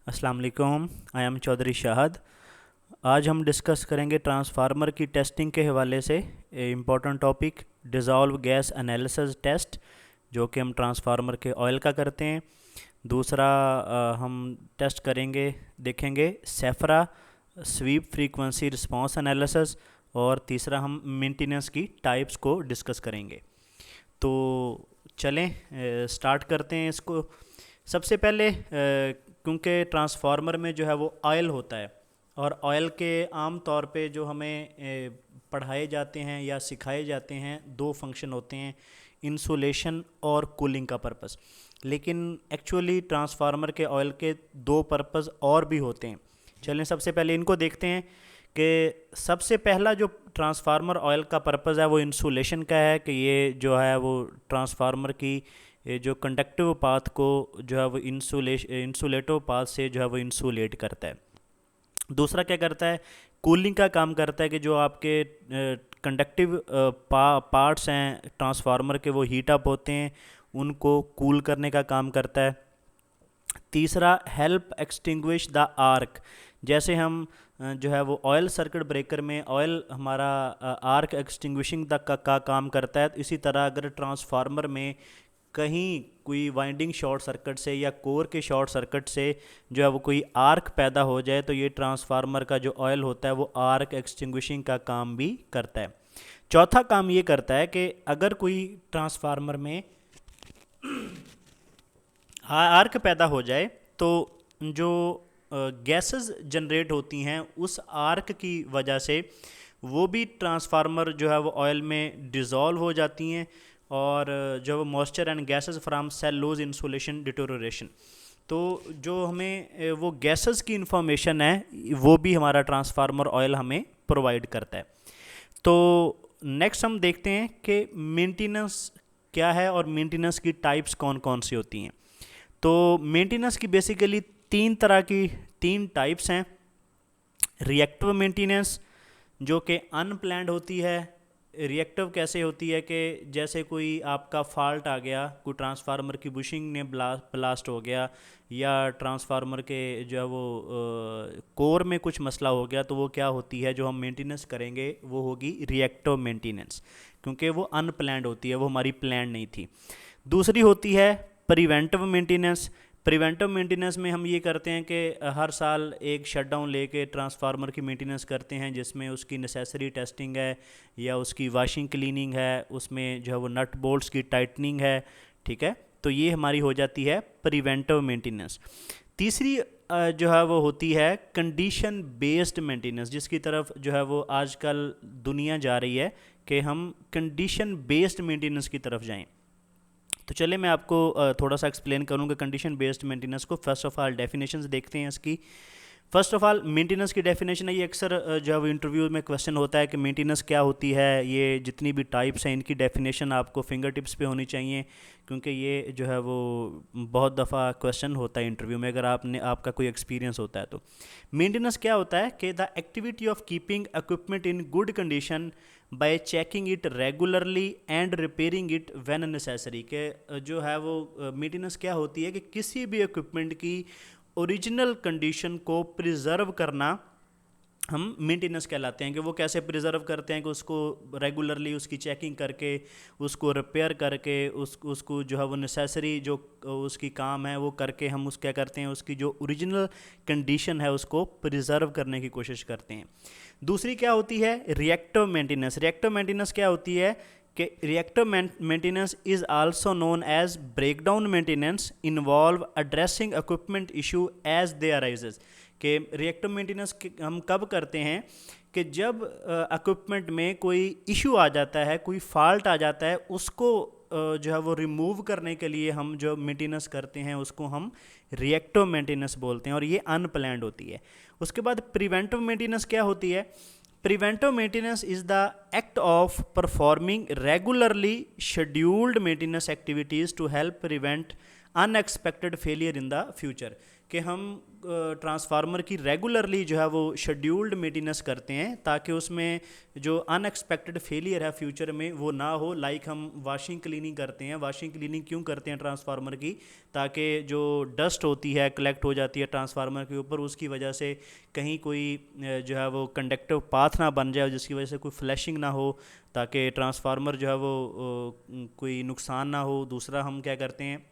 अस्सलाम वालेकुम। I am Chaudhary Shahad. आज हम डिस्कस करेंगे ट्रांसफार्मर की टेस्टिंग के हवाले से important topic dissolve gas analysis test, जो कि हम ट्रांसफार्मर के ऑयल का करते हैं। दूसरा हम टेस्ट करेंगे, देखेंगे सेफ्रा स्वीप फ्रीक्वेंसी रिस्पांस एनालिसिस। और तीसरा हम मेंटेनेंस की टाइप्स को डिस्कस करेंगे। तो चलें स्टार्ट करते हैं इसको। सबसे पहले क्योंकि ट्रांसफार्मर में जो है वो ऑयल होता है, और ऑयल के आम तौर पे जो हमें पढ़ाए जाते हैं या सिखाए जाते हैं, दो फंक्शन होते हैं, इंसुलेशन और कूलिंग का पर्पस। लेकिन एक्चुअली ट्रांसफार्मर के ऑयल के दो पर्पस और भी होते हैं। चलें सबसे पहले इनको देखते हैं कि सबसे पहला जो ट्रांसफार्मर ऑयल का पर्पस है वो इंसुलेशन का है, कि ये जो है वो ट्रांसफार्मर की ये जो कंडक्टिव पाथ को जो है वो इंसुलेटिव पाथ से जो है वो इंसुलेट करता है। दूसरा क्या करता है, कूलिंग का काम करता है, कि जो आपके कंडक्टिव पार्ट्स हैं ट्रांसफार्मर के वो हीट अप होते हैं, उनको कूल करने का काम करता है। तीसरा हेल्प एक्सटिंग्विश द आर्क। जैसे हम जो है वो ऑयल सर्किट ब्रेकर में ऑयल हमारा आर्क एक्सटिंग्विशिंग का काम करता है, तो इसी तरह अगर ट्रांसफार्मर में कहीं कोई वाइंडिंग शॉर्ट सर्किट से या कोर के शॉर्ट सर्किट से जो है वो कोई आर्क पैदा हो जाए, तो ये ट्रांसफार्मर का जो ऑयल होता है वो आर्क एक्सटिंग्विशिंग का काम भी करता है। चौथा काम ये करता है कि अगर कोई ट्रांसफार्मर में आर्क पैदा हो जाए, तो जो गैसेस जनरेट होती हैं उस आर्क की वजह से वो भी ट्रांसफार्मर जो है वो ऑयल में डिज़ोल्व हो जाती हैं, और जो moisture and gases from cellulose insulation deterioration, तो जो हमें वो गैसेस की इंफॉर्मेशन है वो भी हमारा ट्रांसफार्मर ऑयल हमें प्रोवाइड करता है। तो नेक्स्ट हम देखते हैं कि मेंटेनेंस क्या है और मेंटेनेंस की टाइप्स कौन कौन सी होती हैं। तो मेंटेनेंस की बेसिकली तीन टाइप्स हैं। रिएक्टिव मेंटेनेंस, जो कि अनप्लैंड होती है। रिएक्टिव कैसे होती है कि जैसे कोई आपका फॉल्ट आ गया, कोई ट्रांसफार्मर की बुशिंग ने ब्लास्ट हो गया, या ट्रांसफार्मर के जो है वो कोर में कुछ मसला हो गया, तो वो क्या होती है, जो हम मेंटेनेंस करेंगे वो होगी रिएक्टिव मेंटेनेंस, क्योंकि वो अनप्लैंड होती है, वो हमारी प्लान नहीं थी। दूसरी होती है प्रिवेंटिव मेंटेनेंस। प्रिवेंटिव मेंटेनेंस में हम ये करते हैं कि हर साल एक शटडाउन लेके ट्रांसफार्मर की मेंटेनेंस करते हैं, जिसमें उसकी नेसेसरी टेस्टिंग है, या उसकी वाशिंग क्लीनिंग है, उसमें जो है वो नट बोल्ट्स की टाइटनिंग है। ठीक है, तो ये हमारी हो जाती है प्रिवेंटिव मेंटेनेंस। तीसरी जो है वो होती है कंडीशन बेस्ड मेंटेनेंस, जिसकी तरफ जो है वो आजकल दुनिया जा रही है कि हम कंडीशन बेस्ड मेंटेनेंस की तरफ जाएं। तो चलिए मैं आपको थोड़ा सा एक्सप्लेन करूँगा कंडीशन बेस्ड मेंटेनेंस को। फर्स्ट ऑफ ऑल डेफिनेशंस देखते हैं इसकी। फर्स्ट ऑफ ऑल मेंटेनेंस की डेफिनेशन है, ये अक्सर जो है वो इंटरव्यू में क्वेश्चन होता है कि मेंटेनेंस क्या होती है। ये जितनी भी टाइप्स हैं इनकी डेफिनेशन आपको फिंगर टिप्स पे होनी चाहिए, क्योंकि ये जो है वो बहुत दफ़ा क्वेश्चन होता है इंटरव्यू में, अगर आपका कोई एक्सपीरियंस होता है तो। मेंटेनेंस क्या होता है कि the activity of keeping equipment in good condition bye checking it regularly and repairing it when necessary. के जो है वो मेंटेनेंस क्या होती है कि किसी भी इक्विपमेंट की ओरिजिनल कंडीशन को प्रिजर्व करना हम मेंटेनेंस कहलाते हैं। कि वो कैसे प्रिजर्व करते हैं, कि उसको रेगुलरली उसकी चेकिंग करके, उसको रिपेयर करके, उसको जो है वो नेसेसरी जो उसकी काम है वो करके हम क्या करते हैं, उसकी जो ओरिजिनल कंडीशन है उसको प्रिजर्व करने की कोशिश करते हैं। दूसरी क्या होती है, रिएक्टिव मेंटेनेंस। रिएक्टिव मेंटेनेंस क्या होती है कि reactive maintenance is also known as breakdown maintenance, involve addressing equipment issue as they arise. कि रिएक्टिव मेंटेनेंस हम कब करते हैं, कि जब इक्विपमेंट में कोई इशू आ जाता है, कोई फॉल्ट आ जाता है, उसको जो है वो रिमूव करने के लिए हम जो मेंटेनेंस करते हैं उसको हम रिएक्टिव मेंटेनेंस बोलते हैं, और ये अनप्लैंड होती है। उसके बाद प्रिवेंटिव मेंटेनेंस क्या होती है। Preventive maintenance is the act of performing regularly scheduled maintenance activities to help prevent unexpected failure in the future. कि हम ट्रांसफार्मर की रेगुलरली जो है वो शेड्यूल्ड मेंटेनेंस करते हैं, ताकि उसमें जो अनएक्सपेक्टेड फेलियर है फ्यूचर में वो ना हो। लाइक हम वाशिंग क्लीनिंग करते हैं, वाशिंग क्लीनिंग क्यों करते हैं ट्रांसफार्मर की, ताकि जो डस्ट होती है कलेक्ट हो जाती है ट्रांसफार्मर के ऊपर, उसकी वजह से कहीं कोई जो है वो कंडक्टिव पाथ ना बन जाए, जिसकी वजह से कोई फ्लैशिंग ना हो, ताकि ट्रांसफार्मर जो है वो कोई नुकसान ना हो। दूसरा हम क्या करते हैं,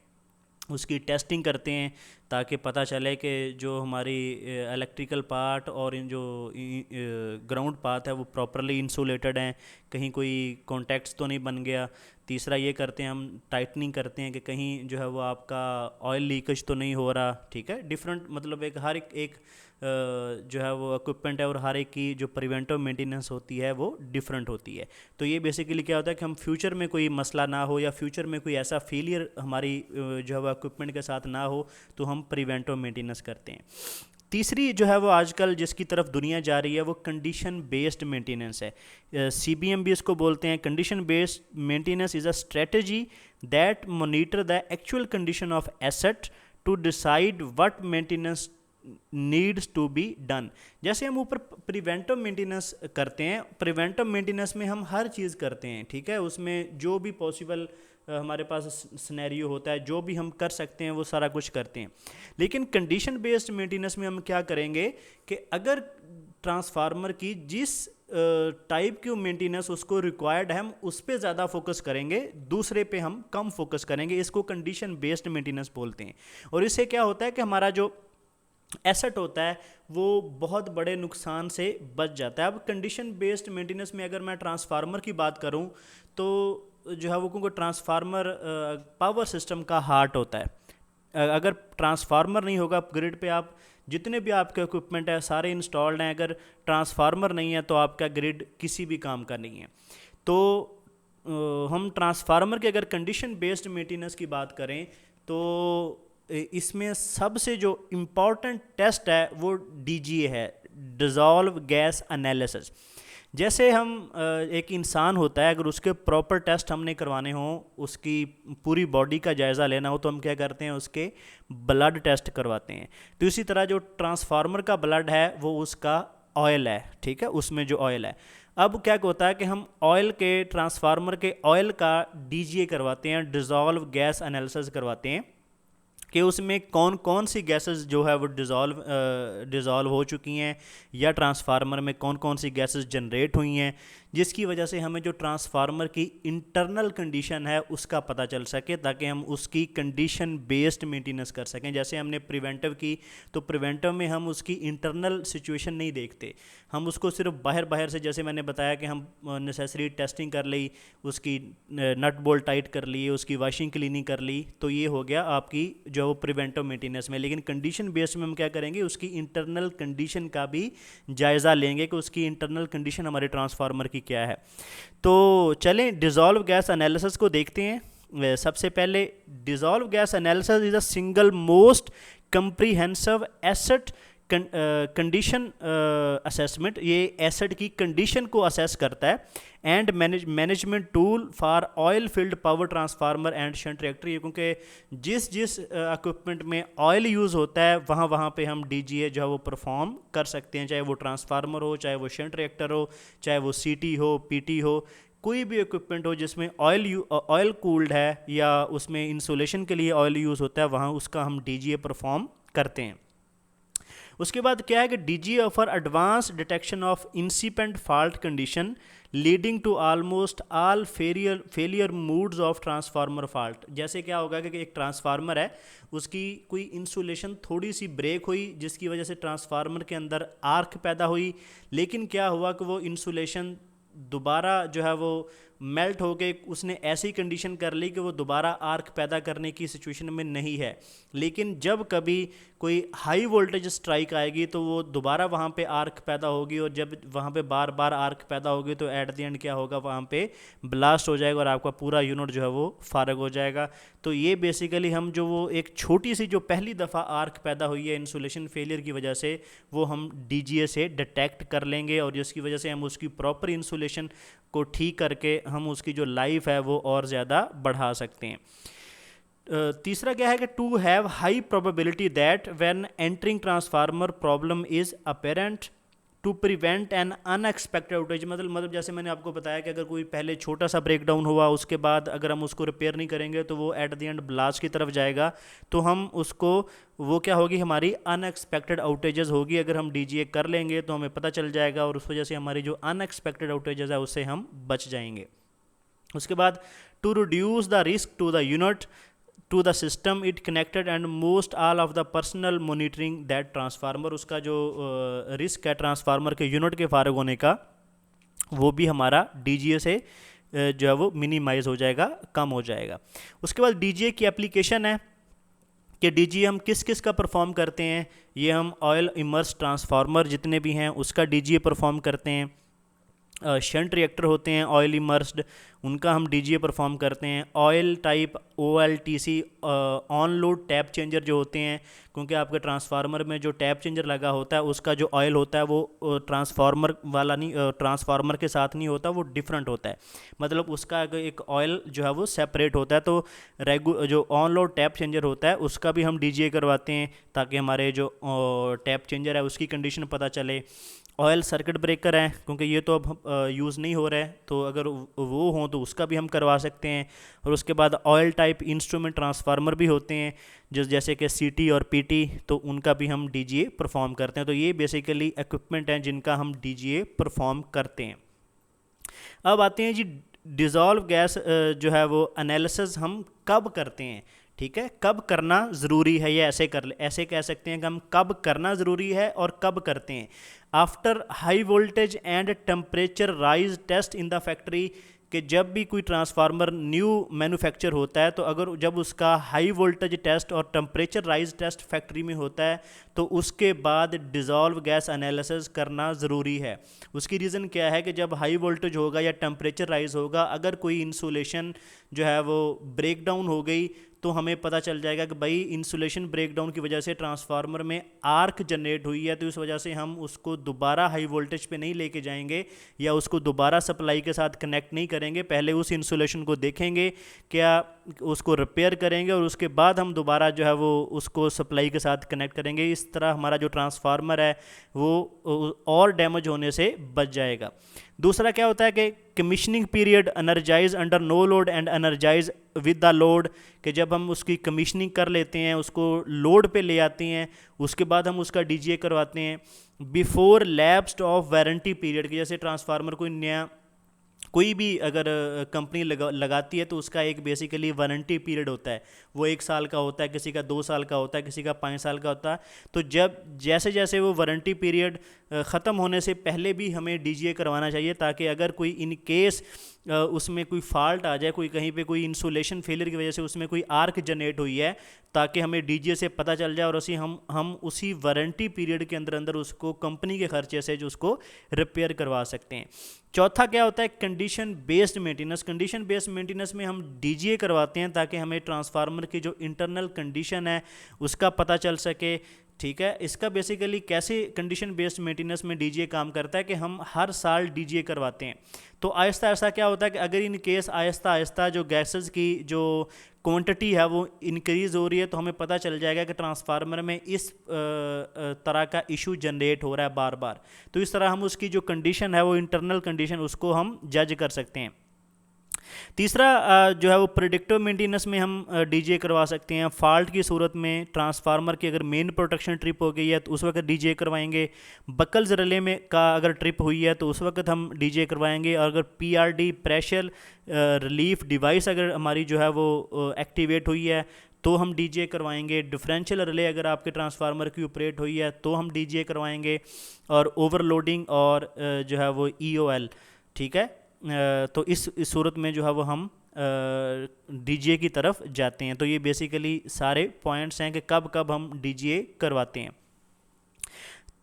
उसकी टेस्टिंग करते हैं, ताकि पता चले कि जो हमारी इलेक्ट्रिकल पार्ट और इन जो ग्राउंड पाथ है वो प्रॉपरली इंसुलेटेड हैं, कहीं कोई कॉन्टैक्ट्स तो नहीं बन गया। तीसरा ये करते हैं हम टाइटनिंग करते हैं कि कहीं जो है वो आपका ऑयल लीकेज तो नहीं हो रहा। ठीक है, डिफरेंट मतलब एक हर एक जो है वो इक्विपमेंट है और हर एक की जो प्रिवेंटिव मेंटेनेंस होती है वो डिफरेंट होती है। तो ये बेसिकली क्या होता है कि हम फ्यूचर में कोई मसला ना हो या फ्यूचर में कोई ऐसा फेलियर हमारी जो है वो इक्विपमेंट के साथ ना हो, तो हम प्रिवेंटिव मेंटेनेंस करते हैं। तीसरी जो है वो आजकल जिसकी तरफ दुनिया जा रही है वो कंडीशन बेस्ड मेंटेनेंस है। CBM भी इसको बोलते हैं। Condition based maintenance is a strategy that monitor the actual condition of asset to decide what maintenance needs to be done. जैसे हम ऊपर प्रिवेंटिव मेंटेनेंस करते हैं, प्रिवेंटिव मेंटेनेंस में हम हर चीज़ करते हैं, ठीक है, उसमें जो भी पॉसिबल हमारे पास सिनेरियो होता है, जो भी हम कर सकते हैं वो सारा कुछ करते हैं। लेकिन कंडीशन बेस्ड मेंटेनेंस में हम क्या करेंगे कि अगर ट्रांसफार्मर की जिस टाइप की मेंटेनेंस उसको रिक्वायर्ड है, हम उस पर ज़्यादा फोकस करेंगे, दूसरे पे हम कम फोकस करेंगे। इसको कंडीशन बेस्ड मेंटेनेंस बोलते हैं। और इससे क्या होता है कि हमारा जो एसेट होता है वो बहुत बड़े नुकसान से बच जाता है। अब कंडीशन बेस्ड मेंटेनेंस में अगर मैं ट्रांसफार्मर की बात करूं तो जो है वो, क्योंकि ट्रांसफार्मर पावर सिस्टम का हार्ट होता है। अगर ट्रांसफार्मर नहीं होगा ग्रिड पे, आप जितने भी आपके इक्विपमेंट है सारे इंस्टॉल्ड हैं, अगर ट्रांसफार्मर नहीं है तो आपका ग्रिड किसी भी काम का नहीं है। तो हम ट्रांसफार्मर के अगर कंडीशन बेस्ड मेंटेनेंस की बात करें तो इसमें सबसे जो इम्पॉर्टेंट टेस्ट है वो DGA है, डिज़ोल्व गैस एनालिसिस। जैसे हम एक इंसान होता है, अगर उसके प्रॉपर टेस्ट हमने करवाने हों, उसकी पूरी बॉडी का जायज़ा लेना हो, तो हम क्या करते हैं, उसके ब्लड टेस्ट करवाते हैं। तो इसी तरह जो ट्रांसफार्मर का ब्लड है वो उसका ऑयल है, ठीक है, उसमें जो ऑयल है। अब क्या होता है कि हम ऑयल के, ट्रांसफार्मर के ऑयल का DGA करवाते हैं, डिज़ोल्व गैस एनालिसिस करवाते हैं, कि उसमें कौन कौन सी गैसेस जो है वो डिज़ोल्व हो चुकी हैं, या ट्रांसफार्मर में कौन कौन सी गैसेस जनरेट हुई हैं, जिसकी वजह से हमें जो ट्रांसफार्मर की इंटरनल कंडीशन है उसका पता चल सके, ताकि हम उसकी कंडीशन बेस्ड मेंटेनेंस कर सकें। जैसे हमने प्रिवेंटिव की, तो प्रिवेंटिव में हम उसकी इंटरनल सिचुएशन नहीं देखते, हम उसको सिर्फ बाहर से, जैसे मैंने बताया कि हम नेसेसरी टेस्टिंग कर ली, उसकी नट बोल्ट टाइट कर लिए, उसकी वाशिंग क्लीनिंग कर ली, तो ये हो गया आपकी जो वो प्रिवेंटिव मेंटेनेंस में। लेकिन कंडीशन बेस्ड में हम क्या करेंगे, उसकी इंटरनल कंडीशन का भी जायज़ा लेंगे कि उसकी इंटरनल कंडीशन हमारे ट्रांसफार्मर की क्या है। तो चलें डिज़ोल्व गैस एनालिसिस को देखते हैं। सबसे पहले dissolve gas analysis is a single most comprehensive asset condition assessment. ये एसेट की कंडीशन को असेस करता है, and management tool for oil field power transformer and shunt reactor. ये क्योंकि जिस इक्विपमेंट में ऑयल यूज़ होता है वहाँ पे हम DGA जो है वो परफॉर्म कर सकते हैं, चाहे वो ट्रांसफार्मर हो, चाहे वो शंट रिएक्टर हो, चाहे वो CT हो, PT हो, कोई भी इक्विपमेंट हो जिसमें ऑयल कूल्ड है या उसमें इंसुलेशन के लिए ऑयल यूज़ होता है, वहाँ उसका हम DGA परफॉर्म करते हैं। उसके बाद क्या है कि DGA offer advance detection of incipient fault condition leading to almost all failure modes of transformer fault. जैसे क्या होगा कि एक ट्रांसफार्मर है, उसकी कोई इंसुलेशन थोड़ी सी ब्रेक हुई, जिसकी वजह से ट्रांसफार्मर के अंदर आर्क पैदा हुई, लेकिन क्या हुआ कि वो इंसुलेशन दोबारा जो है वो मेल्ट हो के उसने ऐसी कंडीशन कर ली कि वो दोबारा आर्क पैदा करने की सिचुएशन में नहीं है। लेकिन जब कभी कोई हाई वोल्टेज स्ट्राइक आएगी तो वो दोबारा वहाँ पे आर्क पैदा होगी, और जब वहाँ पे बार बार आर्क पैदा होगी तो एट द एंड क्या होगा, वहाँ पे ब्लास्ट हो जाएगा और आपका पूरा यूनिट जो है वो फारग हो जाएगा। तो ये बेसिकली हम जो वो एक छोटी सी जो पहली दफ़ा आर्क पैदा हुई है इंसुलेशन फेलियर की वजह से, वो हम DGA से डिटेक्ट कर लेंगे, और जिसकी वजह से हम उसकी प्रॉपर इंसुलेशन को ठीक करके हम उसकी जो लाइफ है वो और ज़्यादा बढ़ा सकते हैं। तीसरा क्या है कि to have high probability that when entering transformer problem is apparent to prevent an unexpected outage. मतलब जैसे मैंने आपको बताया कि अगर कोई पहले छोटा सा ब्रेक डाउन हुआ, उसके बाद अगर हम उसको रिपेयर नहीं करेंगे तो वो एट द एंड ब्लास्ट की तरफ जाएगा, तो हम उसको, वो क्या होगी, हमारी अनएक्सपेक्टेड आउटेजेस होगी। अगर हम डीजीए कर लेंगे तो हमें पता चल जाएगा और उस वजह से हमारी जो अनएक्सपेक्टेड आउटेजेस है उससे हम बच जाएंगे। उसके बाद to reduce the risk to the unit to the system it connected and most all of the personal monitoring that transformer, उसका जो रिस्क है ट्रांसफार्मर के यूनिट के फारग होने का, वो भी हमारा डीजीए से जो है वो मिनिमाइज हो जाएगा, कम हो जाएगा। उसके बाद डीजीए की एप्लीकेशन है कि डीजीए हम किस किस का परफॉर्म करते हैं। ये हम ऑयल इमर्स ट्रांसफार्मर जितने भी हैं उसका डीजीए परफॉर्म करते हैं। शंट रिएक्टर होते हैं ऑयल इमर्स्ड, उनका हम डीजीए परफॉर्म करते हैं। Oil type OLTC on load tap changer जो होते हैं, क्योंकि आपके ट्रांसफार्मर में जो टैप चेंजर लगा होता है उसका जो ऑयल होता है वो ट्रांसफार्मर वाला नहीं, ट्रांसफार्मर के साथ नहीं होता, वो डिफरेंट होता है। मतलब उसका एक ऑयल जो है वो सेपरेट होता है। तो जो ऑन लोड टैप चेंजर होता है उसका भी हम डीजीए करवाते हैं ताकि हमारे जो टैप चेंजर है उसकी कंडीशन पता चले। ऑयल सर्किट ब्रेकर है, क्योंकि ये तो अब यूज़ नहीं हो रहा है, तो अगर वो हों तो उसका भी हम करवा सकते हैं। और उसके बाद ऑयल टाइप इंस्ट्रूमेंट ट्रांसफार्मर भी होते हैं जैसे कि सीटी और पीटी, तो उनका भी हम डीजीए परफॉर्म करते हैं। तो ये बेसिकली इक्विपमेंट हैं जिनका हम डीजीए परफॉर्म करते हैं। अब आते हैं जी डिज़ोल्व गैस जो है वो एनालिसिस हम कब करते हैं। ठीक है, कब करना ज़रूरी है, ये ऐसे कह सकते हैं कि हम कब करना ज़रूरी है और कब करते हैं। After high voltage and temperature rise test in the factory, कि जब भी कोई ट्रांसफार्मर न्यू मैन्युफैक्चर होता है तो अगर जब उसका हाई वोल्टेज टेस्ट और टेम्परेचर राइज टेस्ट फैक्ट्री में होता है तो उसके बाद डिज़ोल्व गैस एनालिसिस करना ज़रूरी है। उसकी रीज़न क्या है कि जब हाई वोल्टेज होगा या टेम्परेचर राइज होगा, अगर कोई इंसुलेशन जो है वो ब्रेक डाउन हो गई तो हमें पता चल जाएगा कि भाई इंसुलेशन ब्रेकडाउन की वजह से ट्रांसफार्मर में आर्क जनरेट हुई है, तो इस वजह से हम उसको दोबारा हाई वोल्टेज पे नहीं लेके जाएंगे या उसको दोबारा सप्लाई के साथ कनेक्ट नहीं करेंगे। पहले उस इंसुलेशन को देखेंगे, क्या उसको रिपेयर करेंगे और उसके बाद हम दोबारा जो है वो उसको सप्लाई के साथ कनेक्ट करेंगे। इस तरह हमारा जो ट्रांसफार्मर है वो और डैमेज होने से बच जाएगा। दूसरा क्या होता है कि commissioning period, energize under no load and energize with the load, कि जब हम उसकी कमीशनिंग कर लेते हैं, उसको लोड पे ले आते हैं, उसके बाद हम उसका डीजीए करवाते हैं। Before lapsed of warranty period, कि जैसे ट्रांसफार्मर कोई भी अगर कंपनी लगाती है तो उसका एक बेसिकली वारंटी पीरियड होता है, वो 1 साल का होता है, किसी का 2 साल का होता है, किसी का 5 साल का होता है। तो जब जैसे जैसे वो वारंटी पीरियड ख़त्म होने से पहले भी हमें डीजीए करवाना चाहिए, ताकि अगर कोई इन केस उसमें कोई फॉल्ट आ जाए, कोई कहीं पे कोई इंसुलेशन फेलियर की वजह से उसमें कोई आर्क जनरेट हुई है, ताकि हमें डीजीए से पता चल जाए और हम उसी वारंटी पीरियड के अंदर उसको कंपनी के खर्चे से जो उसको रिपेयर करवा सकते हैं। चौथा क्या होता है, condition based maintenance. Condition based maintenance में हम डीजीए करवाते हैं ताकि हमें ट्रांसफार्मर की जो इंटरनल कंडीशन है उसका पता चल सके। ठीक है, इसका बेसिकली कैसे कंडीशन बेस्ड मेंटेनेंस में डीजीए काम करता है कि हम हर साल डीजीए करवाते हैं। तो आहिस्ता आहिस्ता क्या होता है कि अगर इन केस आहिस्ता आहिस्ता जो गैसेस की जो क्वांटिटी है वो इंक्रीज़ हो रही है, तो हमें पता चल जाएगा कि ट्रांसफार्मर में इस तरह का इशू जनरेट हो रहा है बार बार। तो इस तरह हम उसकी जो कंडीशन है वो इंटरनल कंडीशन उसको हम जज कर सकते हैं। तीसरा जो है वो प्रेडिक्टिव मेंटेनेंस में हम डीजीए करवा सकते हैं। फॉल्ट की सूरत में ट्रांसफार्मर की अगर मेन प्रोटेक्शन ट्रिप हो गई है तो उस वक्त डीजीए करवाएंगे। बकल्स रिले में का अगर ट्रिप हुई है तो उस वक्त हम डीजीए करवाएंगे। और अगर पीआरडी प्रेशर रिलीफ डिवाइस अगर हमारी जो है वो एक्टिवेट हुई है तो हम डीजीए करवाएंगे। डिफरेंशियल रिले अगर आपके ट्रांसफार्मर की ऑपरेट हुई है तो हम डीजीए करवाएंगे। और ओवरलोडिंग और जो है वो ईओएल, ठीक है, तो इस सूरत में जो है वो हम डीजीए की तरफ जाते हैं। तो ये बेसिकली सारे पॉइंट्स हैं कि कब कब हम डीजीए करवाते हैं।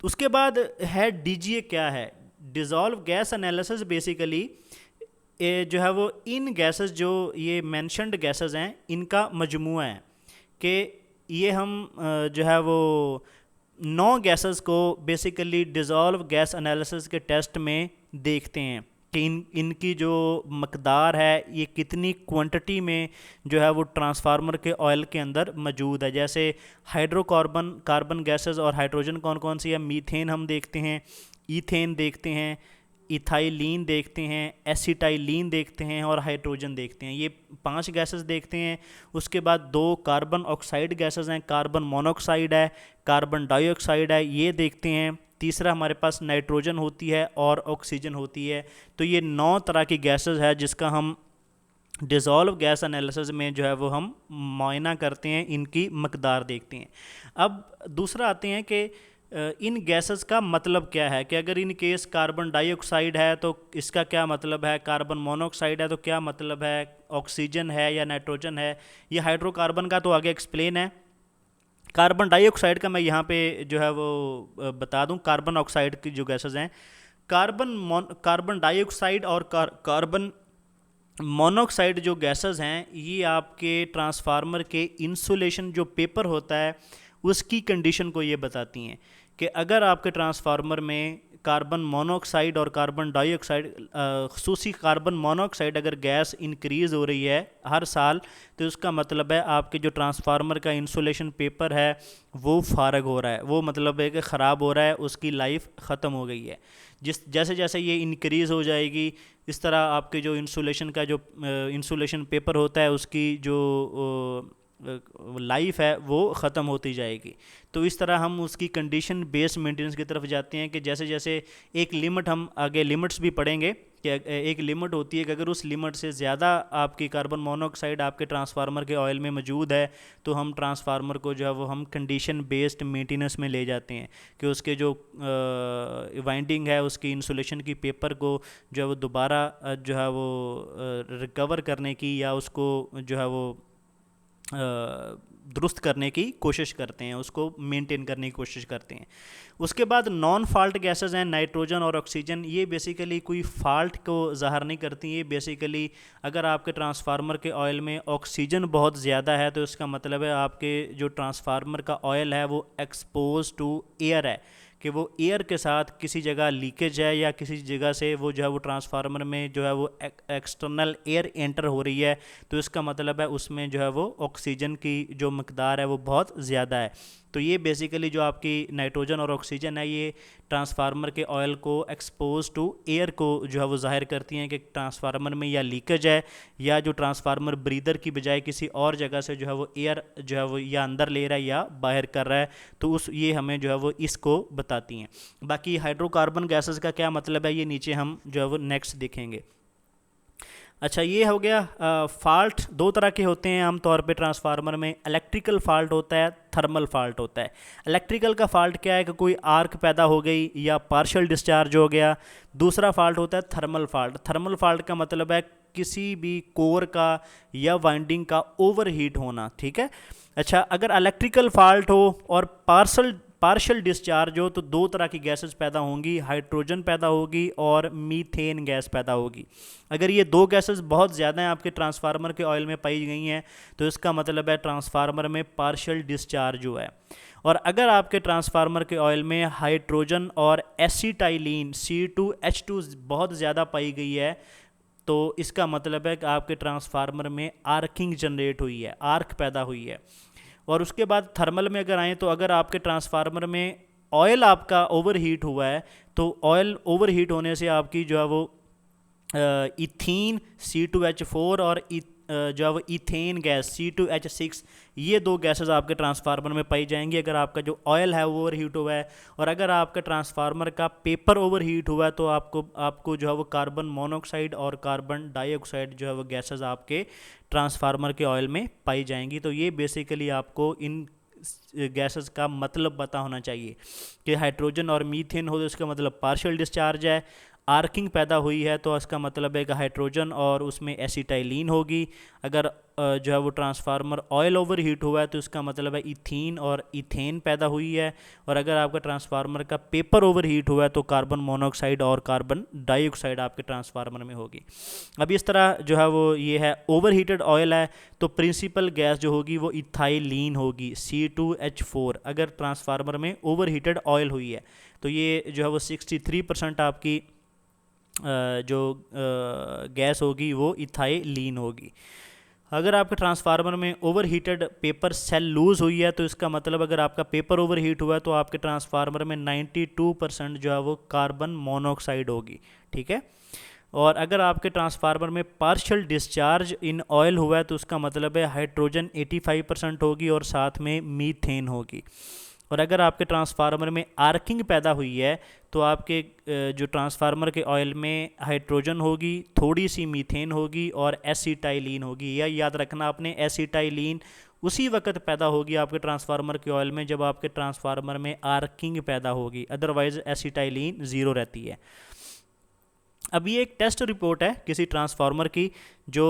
उसके बाद है डीजीए क्या है। डिज़ोल्व गैस एनालिसिस बेसिकली जो है वो इन गैसेस जो ये मेंशन्ड गैसेस हैं इनका मजमूआ है कि ये हम जो है वो 9 गैसेस को बेसिकली डिज़ोल्व गैस एनालिसिस के टेस्ट में देखते हैं। कि इनकी जो मकदार है ये कितनी क्वांटिटी में जो है वो ट्रांसफार्मर के ऑयल के अंदर मौजूद है। जैसे हाइड्रोकार्बन कार्बन गैसेस और हाइड्रोजन कौन कौन सी है, मीथेन हम देखते हैं, ईथेन देखते हैं, इथाइलीन देखते हैं, एसिटाइलीन देखते हैं और हाइड्रोजन देखते हैं। ये 5 गैसेस देखते हैं। उसके बाद 2 कार्बन ऑक्साइड गैसेस हैं, कार्बन मोनोऑक्साइड है, कार्बन डाइऑक्साइड है, ये देखते हैं। तीसरा हमारे पास नाइट्रोजन होती है और ऑक्सीजन होती है। तो ये 9 तरह की गैसेस है जिसका हम डिज़ोल्व गैस एनालिसिस में जो है वो हम मुआयना करते हैं, इनकी मकदार देखते हैं। अब दूसरा आते हैं कि इन गैसेस का मतलब क्या है, कि अगर इन केस कार्बन डाइऑक्साइड है तो इसका क्या मतलब है, कार्बन मोनोऑक्साइड है तो क्या मतलब है, ऑक्सीजन है या नाइट्रोजन है। ये हाइड्रोकार्बन का तो आगे एक्सप्लेन है। कार्बन डाइऑक्साइड का मैं यहाँ पे जो है वो बता दूँ। कार्बन ऑक्साइड की जो गैसेस हैं, कार्बन डाइऑक्साइड और कार्बन मोनोऑक्साइड जो गैसेस हैं, ये आपके ट्रांसफार्मर के इंसुलेशन जो पेपर होता है उसकी कंडीशन को ये बताती हैं कि अगर आपके ट्रांसफार्मर में कार्बन मोनोऑक्साइड और कार्बन डाइऑक्साइड, खसूसी कार्बन मोनोऑक्साइड अगर गैस इंक्रीज़ हो रही है हर साल, तो उसका मतलब है आपके जो ट्रांसफार्मर का इंसुलेशन पेपर है वो फारग हो रहा है, वो मतलब है कि ख़राब हो रहा है, उसकी लाइफ ख़त्म हो गई है। जैसे जैसे ये इंक्रीज़ हो जाएगी, इस तरह आपके जो इंसुलेशन का जो इंसुलेशन पेपर होता है उसकी जो लाइफ है वो ख़त्म होती जाएगी। तो इस तरह हम उसकी कंडीशन बेस्ड मेंटेनेंस की तरफ जाते हैं कि जैसे जैसे एक लिमिट, हम आगे लिमिट्स भी पढ़ेंगे कि एक लिमिट होती है कि अगर उस लिमिट से ज़्यादा आपकी कार्बन मोनोऑक्साइड आपके ट्रांसफार्मर के ऑयल में मौजूद है तो हम ट्रांसफार्मर को जो है वो हम कंडीशन बेस्ड मेंटेनेंस में ले जाते हैं कि उसके जो वाइंडिंग है, उसकी इंसुलेशन की पेपर को जो है वो दोबारा जो है वो रिकवर करने की या उसको जो है वो दुरुस्त करने की कोशिश करते हैं, उसको मेंटेन करने की कोशिश करते हैं। उसके बाद नॉन फॉल्ट गैसेस हैं, नाइट्रोजन और ऑक्सीजन। ये बेसिकली कोई फॉल्ट को ज़ाहिर नहीं करती। ये बेसिकली अगर आपके ट्रांसफार्मर के ऑयल में ऑक्सीजन बहुत ज़्यादा है तो इसका मतलब है आपके जो ट्रांसफार्मर का ऑयल है वो एक्सपोज टू एयर है, कि वो एयर के साथ किसी जगह लीकेज है या किसी जगह से वो जो है वो ट्रांसफार्मर में जो है वो एक्सटर्नल एयर एंटर हो रही है, तो इसका मतलब है उसमें जो है वो ऑक्सीजन की जो मकदार है वो बहुत ज़्यादा है। तो ये बेसिकली जो आपकी नाइट्रोजन और ऑक्सीजन है ये ट्रांसफार्मर के ऑयल को एक्सपोज टू एयर को जो है वो ज़ाहिर करती हैं कि ट्रांसफार्मर में या लीकेज है या जो ट्रांसफार्मर ब्रीदर की बजाय किसी और जगह से जो है वो एयर जो है वो या अंदर ले रहा है या बाहर कर रहा है, तो उस ये हमें जो है वो इसको बताती हैं। बाकी हाइड्रोकार्बन गैसेस का क्या मतलब है ये नीचे हम जो है वो नेक्स्ट देखेंगे। अच्छा, ये हो गया फॉल्ट। 2 तरह के होते हैं आमतौर पे ट्रांसफार्मर में, इलेक्ट्रिकल फॉल्ट होता है, थर्मल फॉल्ट होता है। इलेक्ट्रिकल का फॉल्ट क्या है कि कोई आर्क पैदा हो गई या पार्शियल डिस्चार्ज हो गया। दूसरा फॉल्ट होता है थर्मल फॉल्ट। थर्मल फॉल्ट का मतलब है किसी भी कोर का या वाइंडिंग का ओवर हीट होना, ठीक है। अच्छा, अगर इलेक्ट्रिकल फॉल्ट हो और पार्शियल डिस्चार्ज हो तो 2 तरह की गैसेस पैदा होंगी, हाइड्रोजन पैदा होगी और मीथेन गैस पैदा होगी। अगर ये 2 गैसेस बहुत ज़्यादा हैं आपके ट्रांसफार्मर के ऑयल में पाई गई हैं तो इसका मतलब है ट्रांसफार्मर में पार्शियल डिस्चार्ज हुआ है। और अगर आपके ट्रांसफार्मर के ऑयल में हाइड्रोजन और एसिटाइलीन C2H2 बहुत ज़्यादा पाई गई है तो इसका मतलब है कि आपके ट्रांसफार्मर में आर्किंग जनरेट हुई है, आर्क पैदा हुई है। और उसके बाद थर्मल में अगर आएँ तो अगर आपके ट्रांसफार्मर में ऑयल आपका ओवर हीट हुआ है तो ऑयल ओवर हीट होने से आपकी जो है वो इथीन C2H4 और जो है वो इथेन गैस C2H6, ये 2 गैसेस आपके ट्रांसफार्मर में पाई जाएंगी अगर आपका जो ऑयल है वो ओवर हीट हुआ है। और अगर आपका ट्रांसफार्मर का पेपर ओवर हीट हुआ है तो आपको जो है वो कार्बन मोनोऑक्साइड और कार्बन डाइऑक्साइड जो है वो गैसेस आपके ट्रांसफार्मर के ऑयल में पाई जाएंगी। तो ये बेसिकली आपको इन गैसेस का मतलब पता होना चाहिए कि हाइड्रोजन और मीथेन हो तो इसका मतलब पार्शियल डिस्चार्ज है, आर्किंग पैदा हुई है तो इसका मतलब है कि हाइड्रोजन और उसमें एसिटाइलीन होगी। अगर जो है वो ट्रांसफार्मर ऑयल ओवर हीट हुआ है तो इसका मतलब है इथीन और इथेन पैदा हुई है। और अगर आपका ट्रांसफार्मर का पेपर ओवर हीट हुआ है तो कार्बन मोनोऑक्साइड और कार्बन डाइऑक्साइड आपके ट्रांसफार्मर में होगी। अब इस तरह जो है वो ये है, ओवर हीटेड ऑयल है तो प्रिंसिपल गैस जो होगी वो इथाइलीन होगी C2H4 अगर ट्रांसफार्मर में ओवर हीटेड ऑयल हुई है। तो ये जो है वो 63% आपकी जो गैस होगी वो इथाइलीन होगी। अगर आपके ट्रांसफार्मर में over heated paper cell loose हुई है तो इसका मतलब अगर आपका पेपर ओवर हीट हुआ है तो आपके ट्रांसफार्मर में 92% जो है वो कार्बन मोनोऑक्साइड होगी, ठीक है। और अगर आपके ट्रांसफार्मर में पार्शियल डिस्चार्ज इन ऑयल हुआ है तो उसका मतलब है हाइड्रोजन 85% होगी और साथ में मीथेन होगी। और अगर आपके ट्रांसफार्मर में आर्किंग पैदा हुई है तो आपके जो ट्रांसफार्मर के ऑयल में हाइड्रोजन होगी, थोड़ी सी मीथेन होगी और एसिटाइलीन होगी। या याद रखना आपने, एसिटाइलीन उसी वक्त पैदा होगी आपके ट्रांसफार्मर के ऑयल में जब आपके ट्रांसफार्मर में आर्किंग पैदा होगी, अदरवाइज एसिटाइलीन ज़ीरो रहती है। अब ये एक टेस्ट रिपोर्ट है किसी ट्रांसफार्मर की जो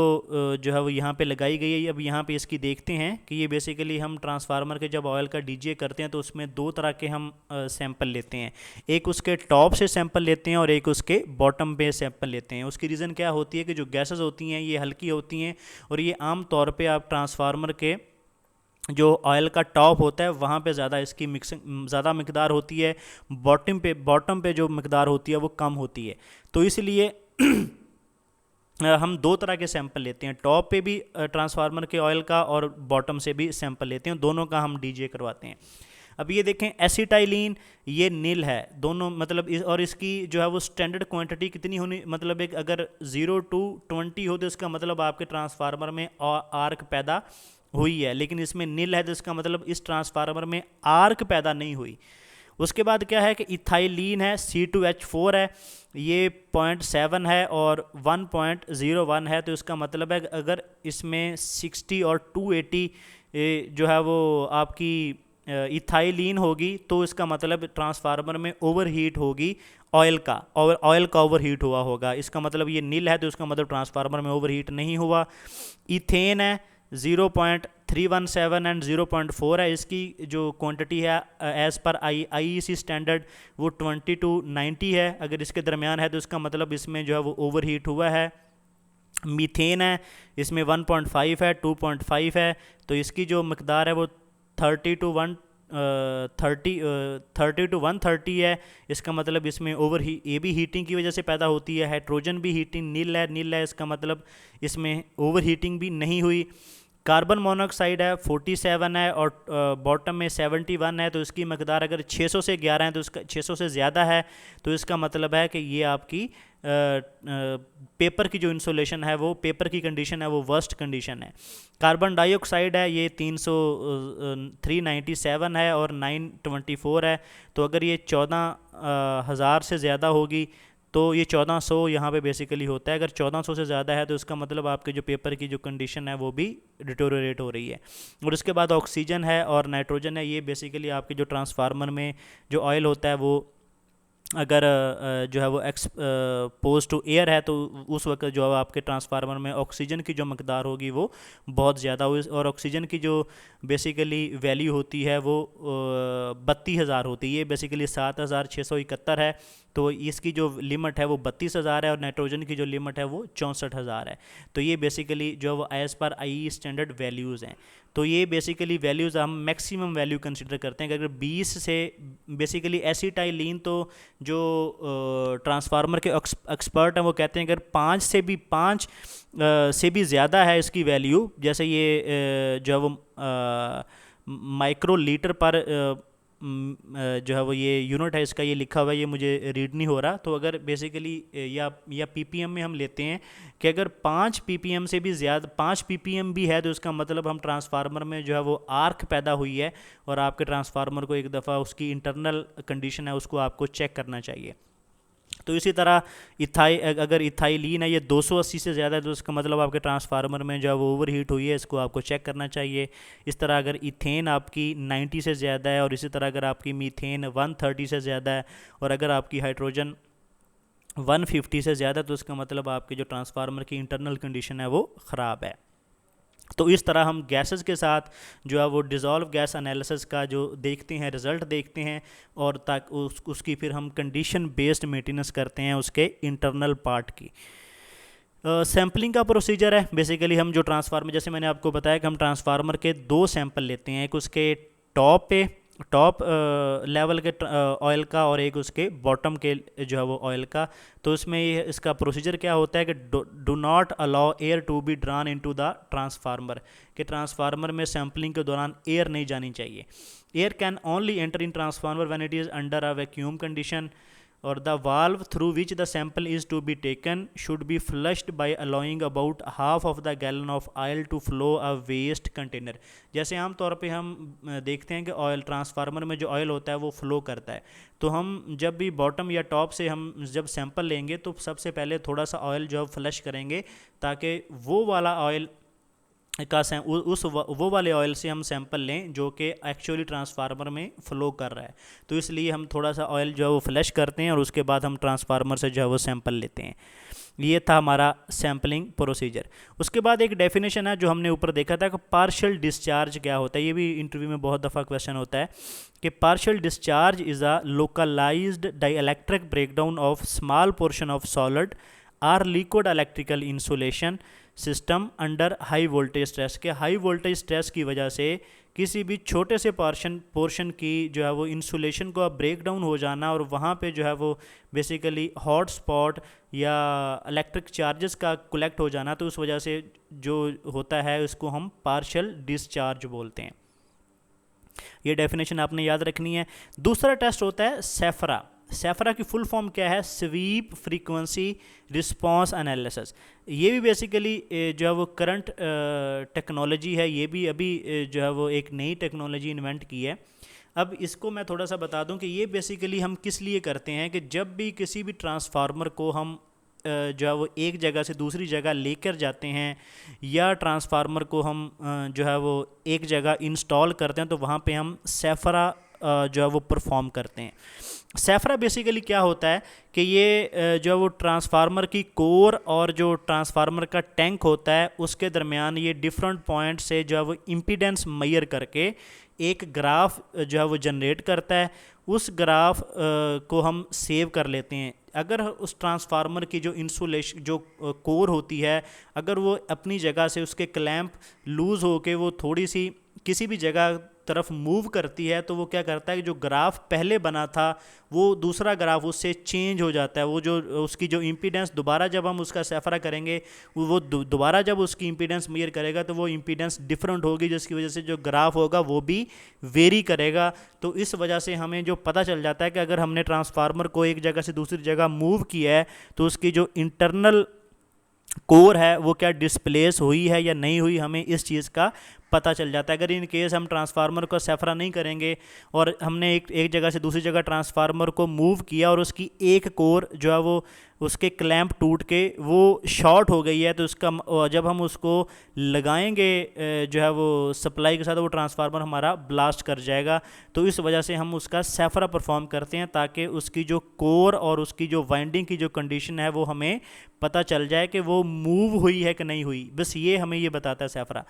है वो यहाँ पे लगाई गई है। अब यहाँ पे इसकी देखते हैं कि ये बेसिकली हम ट्रांसफार्मर के जब ऑयल का डीजे करते हैं तो उसमें दो तरह के हम सैंपल लेते हैं। एक उसके टॉप से सैंपल लेते हैं और एक उसके बॉटम पे सैंपल लेते हैं। उसकी रीज़न क्या होती है कि जो गैसेस होती हैं ये हल्की होती हैं और ये आम तौर पर आप ट्रांसफार्मर के जो ऑयल का टॉप होता है वहाँ पे ज़्यादा इसकी मिक्सिंग ज़्यादा मिकदार होती है, बॉटम पे जो मिकदार होती है वो कम होती है। तो इसलिए हम दो तरह के सैंपल लेते हैं, टॉप पे भी ट्रांसफार्मर के ऑयल का और बॉटम से भी सैंपल लेते हैं, दोनों का हम डीजे करवाते हैं। अब ये देखें एसिटाइलीन ये नील है दोनों, मतलब और इसकी जो है वो स्टैंडर्ड क्वांटिटी कितनी होनी, मतलब एक अगर 0 to 20 हो तो इसका मतलब आपके ट्रांसफार्मर में आर्क पैदा हुई है, लेकिन इसमें नील है तो इसका मतलब इस ट्रांसफार्मर में आर्क पैदा नहीं हुई। उसके बाद क्या है कि इथाइलीन है, C2H4 है, ये 0.7 है और 1.01 है। तो इसका मतलब है अगर इसमें 60 और 280 जो है वो आपकी इथाइलीन होगी तो इसका मतलब ट्रांसफार्मर में ओवर हीट होगी ऑयल का, और ऑयल का ओवर हीट हुआ होगा। इसका मतलब ये नील है तो इसका मतलब ट्रांसफार्मर में ओवर हीट नहीं हुआ। इथेन है 0.317 एंड 0.4 है, इसकी जो क्वांटिटी है एज़ पर IEC स्टैंडर्ड वो 20 to 90 है। अगर इसके दरमियान है तो इसका मतलब इसमें जो है वो ओवर हीट हुआ है। मीथेन है, इसमें 1.5 है, 2.5 है, तो इसकी जो मकदार है वो 30 to 130 है। इसका मतलब इसमें ये भी हीटिंग की वजह से पैदा होती है। हाइड्रोजन भी हीटिंग, नील है, इसका मतलब इसमें ओवर हीटिंग भी नहीं हुई। कार्बन मोनोऑक्साइड है 47 है और बॉटम में 71 है, तो इसकी मकदार अगर 600 से 11 है तो इसका 600 से ज़्यादा है तो इसका मतलब है कि ये आपकी पेपर की जो इंसुलेशन है वो, पेपर की कंडीशन है वो वर्स्ट कंडीशन है। कार्बन डाइऑक्साइड है ये 397 है और 924 है, तो अगर ये 14,000 से ज़्यादा होगी तो ये 1400 यहाँ पे बेसिकली होता है। अगर 1400 से ज़्यादा है तो इसका मतलब आपके जो पेपर की जो कंडीशन है वो भी डिटोरेट हो रही है। और उसके बाद ऑक्सीजन है और नाइट्रोजन है, ये बेसिकली आपके जो ट्रांसफार्मर में जो ऑयल होता है वो अगर जो है वो एक्सपोज टू एयर है तो उस वक्त जो है आपके ट्रांसफार्मर में ऑक्सीजन की जो मकदार होगी वो बहुत ज़्यादा हुई, और ऑक्सीजन की जो बेसिकली वैल्यू होती है वो 32,000 होती है। ये बेसिकली 7,671 है, तो इसकी जो लिमिट है वो 32,000 है और नाइट्रोजन की जो लिमिट है वो 64,000 है। तो ये बेसिकली जो वो as per IE standard values हैं। तो ये बेसिकली वैल्यूज़ हम मैक्सिमम वैल्यू कंसिडर करते हैं कि अगर 20 से बेसिकली एसिटाइलीन, तो जो ट्रांसफार्मर के एक्सपर्ट हैं वो कहते हैं अगर 5 से भी ज़्यादा है इसकी वैल्यू, जैसे ये जो है वो माइक्रो लीटर पर जो है वो ये यूनिट है इसका, ये लिखा हुआ है, ये मुझे रीड नहीं हो रहा। तो अगर बेसिकली या PPM में हम लेते हैं कि अगर 5 PPM से भी ज़्यादा 5 PPM भी है तो इसका मतलब हम ट्रांसफार्मर में जो है वो आर्क पैदा हुई है और आपके ट्रांसफार्मर को एक दफ़ा उसकी इंटरनल कंडीशन है उसको आपको चेक करना चाहिए। तो इसी तरह अगर इथाइलीन है ये 280 से ज़्यादा है तो इसका मतलब आपके ट्रांसफार्मर में जो है वो ओवर हीट हुई है, इसको आपको चेक करना चाहिए। इस तरह अगर इथेन आपकी 90 से ज़्यादा है और इसी तरह अगर आपकी मीथेन 130 से ज़्यादा है और अगर आपकी हाइड्रोजन 150 से ज़्यादा, तो इसका मतलब आपके जो ट्रांसफार्मर की इंटरनल कंडीशन है वो ख़राब है। तो इस तरह हम गैसेस के साथ जो है वो डिज़ोल्व गैस एनालिसिस का जो देखते हैं, रिज़ल्ट देखते हैं, और उसकी फिर हम कंडीशन बेस्ड मेंटेनेंस करते हैं उसके इंटरनल पार्ट की। सैम्पलिंग का प्रोसीजर है बेसिकली, हम जो ट्रांसफार्मर, जैसे मैंने आपको बताया कि हम ट्रांसफार्मर के 2 सैंपल लेते हैं, एक उसके टॉप पे टॉप लेवल के ऑयल का और एक उसके बॉटम के जो है वो ऑयल का। तो इसमें ये इसका प्रोसीजर क्या होता है कि do not allow air to be drawn into the transformer, कि ट्रांसफार्मर में सैम्पलिंग के दौरान एयर नहीं जानी चाहिए। Air can only enter in transformer when it is under a vacuum condition, और the valve through which the sample is to be taken should be flushed by allowing about half of the gallon of oil to flow a waste container। जैसे आम तौर पे हम देखते हैं कि oil transformer में जो ऑयल होता है वो फ्लो करता है, तो हम जब भी बॉटम या टॉप से हम जब सैंपल लेंगे तो सबसे पहले थोड़ा सा ऑयल जो है फ्लश करेंगे, ताकि वो वाला ऑयल का वो वाले ऑयल से हम सैंपल लें जो कि एक्चुअली ट्रांसफार्मर में फ़्लो कर रहा है। तो इसलिए हम थोड़ा सा ऑयल जो है वो फ्लश करते हैं और उसके बाद हम ट्रांसफार्मर से जो है वो सैंपल लेते हैं। ये था हमारा सैम्पलिंग प्रोसीजर। उसके बाद एक डेफिनेशन है जो हमने ऊपर देखा था कि पार्शियल डिस्चार्ज क्या होता है। ये भी इंटरव्यू में बहुत दफ़ा क्वेश्चन होता है कि partial discharge is a localized dielectric breakdown of small portion of solid or liquid electrical insulation system under high voltage stress, के हाई वोल्टेज स्ट्रेस की वजह से किसी भी छोटे से पोर्शन की जो है वो इंसुलेशन को ब्रेक डाउन हो जाना और वहाँ पे जो है वो बेसिकली हॉट स्पॉट या इलेक्ट्रिक चार्जेस का कलेक्ट हो जाना, तो उस वजह से जो होता है उसको हम पार्शियल डिस्चार्ज बोलते हैं। ये डेफिनेशन आपने याद रखनी है। दूसरा टेस्ट होता है सेफरा। सेफरा की फुल फॉर्म क्या है? Sweep frequency response analysis. ये भी बेसिकली जो है वो करंट टेक्नोलॉजी है, ये भी अभी जो है वो एक नई टेक्नोलॉजी इन्वेंट की है। अब इसको मैं थोड़ा सा बता दूं कि ये बेसिकली हम किस लिए करते हैं कि जब भी किसी भी ट्रांसफार्मर को हम जो है वो एक जगह से दूसरी जगह लेकर जाते हैं या ट्रांसफार्मर को हम जो है वो एक जगह इंस्टॉल करते हैं, तो वहाँ पे हम सेफरा जो है वो परफॉर्म करते हैं। सेफरा बेसिकली क्या होता है कि ये जो है वो ट्रांसफार्मर की कोर और जो ट्रांसफार्मर का टैंक होता है उसके दरमियान ये डिफरेंट पॉइंट से जो है वो इम्पीडेंस मेजर करके एक ग्राफ जो है वो जनरेट करता है। उस ग्राफ को हम सेव कर लेते हैं। अगर उस ट्रांसफार्मर की जो इंसुलेशन जो कोर होती है, अगर वो अपनी जगह से उसके क्लैंप लूज़ होके वो थोड़ी सी किसी भी जगह तरफ मूव करती है, तो वो क्या करता है कि जो ग्राफ पहले बना था वो दूसरा ग्राफ उससे चेंज हो जाता है। वो जो उसकी जो इम्पीडेंस दोबारा जब हम उसका सेफरा करेंगे, वो दोबारा जब उसकी इम्पीडेंस मेजर करेगा तो वो इम्पीडेंस डिफरेंट होगी, जिसकी वजह से जो ग्राफ होगा वो भी वेरी करेगा। तो इस वजह से हमें जो पता चल जाता है कि अगर हमने ट्रांसफार्मर को एक जगह से दूसरी जगह मूव किया है तो उसकी जो इंटरनल कोर है वो क्या डिस्प्लेस हुई है या नहीं हुई, हमें इस चीज़ का पता चल जाता है। अगर इन केस हम ट्रांसफार्मर को सेफरा नहीं करेंगे और हमने एक जगह से दूसरी जगह ट्रांसफार्मर को मूव किया और उसकी एक कोर जो है वो उसके क्लैंप टूट के वो शॉर्ट हो गई है, तो उसका जब हम उसको लगाएंगे जो है वो सप्लाई के साथ, वो ट्रांसफार्मर हमारा ब्लास्ट कर जाएगा। तो इस वजह से हम उसका सेफरा परफॉर्म करते हैं ताकि उसकी जो कोर और उसकी जो वाइंडिंग की जो कंडीशन है वो हमें पता चल जाए कि वो मूव हुई है कि नहीं हुई। बस ये हमें ये बताता है सेफरा।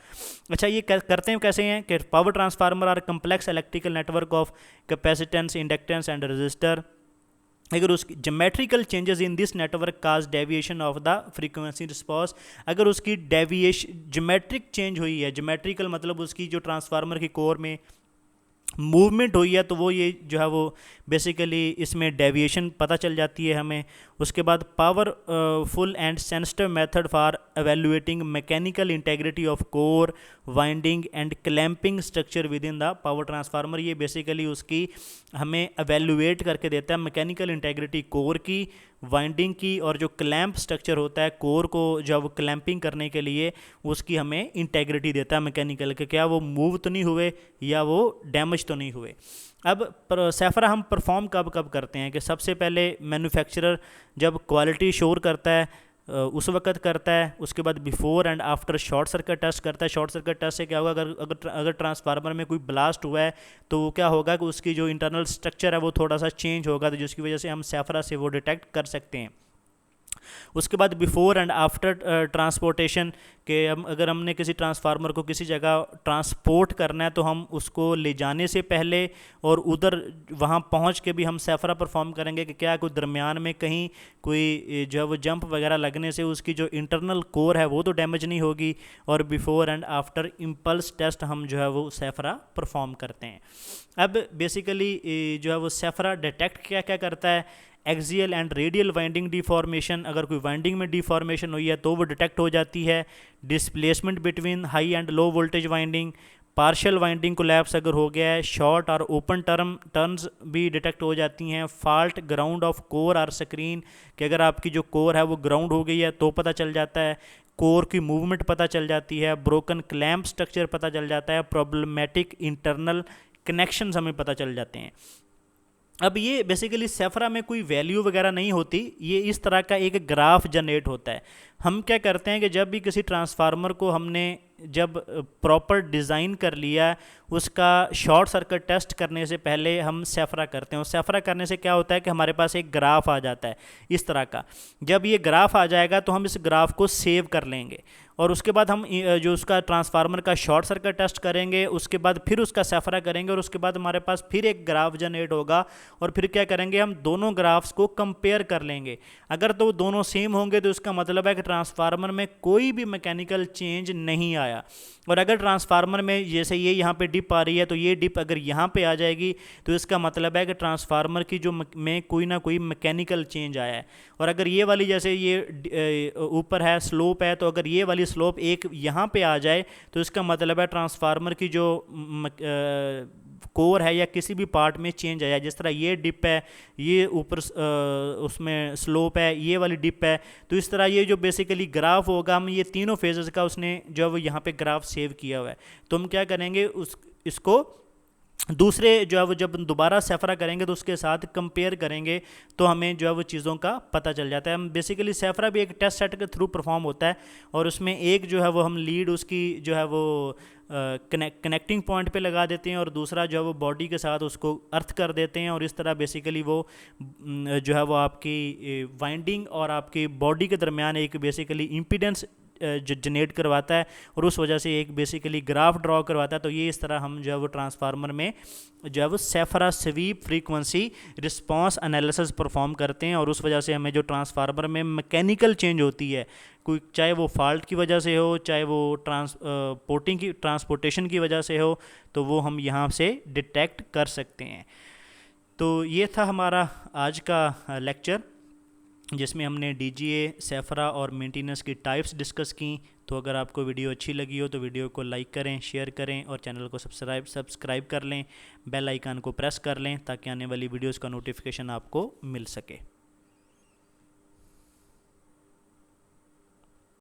अच्छा, ये करते हैं कैसे हैं कि power transformer are complex electrical network of capacitance, inductance and resistor. अगर उसकी geometrical changes in this network cause deviation of the frequency response, अगर उसकी डेविएशन ज्योमेट्रिक चेंज हुई है, ज्योमेट्रिकल मतलब उसकी जो ट्रांसफार्मर की कोर में मूवमेंट हुई है, तो वो ये जो है वो बेसिकली इसमें डेविएशन पता चल जाती है हमें। उसके बाद powerful and sensitive method for evaluating mechanical integrity of core, winding and clamping structure with in the power transformer. ये बेसिकली उसकी हमें एवेल्युएट करके देता है मैकेनिकल इंटेग्रिटी कोर की, वाइंडिंग की, और जो क्लैंप स्ट्रक्चर होता है कोर को जब क्लैंपिंग करने के लिए उसकी हमें इंटेग्रिटी देता है मैकेनिकल के, क्या वो मूव तो नहीं हुए या वो डैमेज तो नहीं हुए। अब सेफरा हम परफॉर्म कब कब करते हैं कि सबसे पहले मैन्युफैक्चरर जब क्वालिटी श्योर करता है उस वक्त करता है। उसके बाद before and after short circuit test करता है। शॉर्ट सर्किट टेस्ट से क्या होगा, अगर ट्रांसफार्मर में कोई ब्लास्ट हुआ है तो वो क्या होगा कि उसकी जो इंटरनल स्ट्रक्चर है वो थोड़ा सा चेंज होगा, तो जिसकी वजह से हम सेफरा से वो डिटेक्ट कर सकते हैं। उसके बाद बिफोर एंड आफ्टर ट्रांसपोर्टेशन के अगर हमने किसी ट्रांसफार्मर को किसी जगह ट्रांसपोर्ट करना है तो हम उसको ले जाने से पहले और उधर वहाँ पहुँच के भी हम सेफरा परफॉर्म करेंगे कि क्या कोई दरमियान में कहीं कोई जो है वो जंप वगैरह लगने से उसकी जो इंटरनल कोर है वो तो डैमेज नहीं होगी। और before and after impulse test हम जो है वो सेफरा परफॉर्म करते हैं। अब बेसिकली जो है वो सेफरा डिटेक्ट क्या क्या करता है, axial and radial winding deformation, अगर कोई वाइंडिंग में डिफॉर्मेशन हुई है तो वो डिटेक्ट हो जाती है। Displacement between high and low voltage winding, partial winding collapse अगर हो गया है, शॉर्ट और ओपन टर्न्स भी डिटेक्ट हो जाती हैं। फॉल्ट ग्राउंड ऑफ कोर और स्क्रीन, कि अगर आपकी जो कोर है वो ग्राउंड हो गई है तो पता चल जाता है। कोर की मूवमेंट पता चल जाती है। ब्रोकन क्लैम्प स्ट्रक्चर पता चल जाता है। प्रॉब्लमेटिक इंटरनल कनेक्शंस हमें पता चल जाते हैं। अब ये बेसिकली सेफरा में कोई वैल्यू वगैरह नहीं होती, ये इस तरह का एक ग्राफ जनरेट होता है। हम क्या करते हैं कि जब भी किसी ट्रांसफार्मर को हमने जब प्रॉपर डिज़ाइन कर लिया, उसका शॉर्ट सर्किट टेस्ट करने से पहले हम सेफरा करते हैं। और सेफरा करने से क्या होता है कि हमारे पास एक ग्राफ आ जाता है इस तरह का। जब ये ग्राफ आ जाएगा तो हम इस ग्राफ को सेव कर लेंगे और उसके बाद हम जो उसका ट्रांसफार्मर का शॉर्ट सर्किट टेस्ट करेंगे, उसके बाद फिर उसका सेफरा करेंगे और उसके बाद हमारे पास फिर एक ग्राफ जनरेट होगा। और फिर क्या करेंगे, हम दोनों ग्राफ्स को कंपेयर कर लेंगे। अगर तो दोनों सेम होंगे तो इसका मतलब है कि ट्रांसफार्मर में कोई भी मैकेनिकल चेंज नहीं आया। और अगर ट्रांसफार्मर में जैसे ये यहाँ पे डिप आ रही है तो ये डिप अगर यहाँ पे आ जाएगी तो इसका मतलब है कि ट्रांसफार्मर की जो में कोई ना कोई मैकेनिकल चेंज आया है। और अगर ये वाली जैसे ये ऊपर है स्लोप है, तो अगर ये वाली स्लोप एक यहाँ पे आ जाए तो इसका मतलब है ट्रांसफार्मर की जो कोर है या किसी भी पार्ट में चेंज आया। जिस तरह ये डिप है, ये ऊपर उसमें स्लोप है, ये वाली डिप है, तो इस तरह ये जो बेसिकली ग्राफ होगा, हम ये तीनों फेजेस का उसने जो है वो यहाँ पे ग्राफ सेव किया हुआ है। तो हम क्या करेंगे, इसको दूसरे जो है वो जब दोबारा सेफरा करेंगे तो उसके साथ कंपेयर करेंगे तो हमें जो है वो चीज़ों का पता चल जाता है। हम बेसिकली सेफरा भी एक टेस्ट सेट के थ्रू परफॉर्म होता है और उसमें एक जो है वो हम लीड उसकी जो है वो कनेक्टिंग पॉइंट पे लगा देते हैं और दूसरा जो है वो बॉडी के साथ उसको अर्थ कर देते हैं। और इस तरह बेसिकली वो जो है वो आपकी वाइंडिंग और आपकी बॉडी के दरमियान एक बेसिकली इम्पीडेंस जनरेट करवाता है और उस वजह से एक बेसिकली ग्राफ ड्रॉ करवाता है। तो ये इस तरह हम जो है वो ट्रांसफार्मर में जो है वो SFRA sweep frequency response analysis perform करते हैं। और उस वजह से हमें जो ट्रांसफार्मर में मैकेनिकल चेंज होती है, कोई चाहे वो फॉल्ट की वजह से हो, चाहे वो ट्रांसपोर्टेशन की वजह से हो, तो वो हम यहाँ से डिटेक्ट कर सकते हैं। तो ये था हमारा आज का लेक्चर जिसमें हमने डीजीए, सेफरा और मेंटेनेंस की टाइप्स डिस्कस की। तो अगर आपको वीडियो अच्छी लगी हो तो वीडियो को लाइक करें, शेयर करें और चैनल को सब्सक्राइब कर लें, बेल आइकन को प्रेस कर लें ताकि आने वाली वीडियोस का नोटिफिकेशन आपको मिल सके।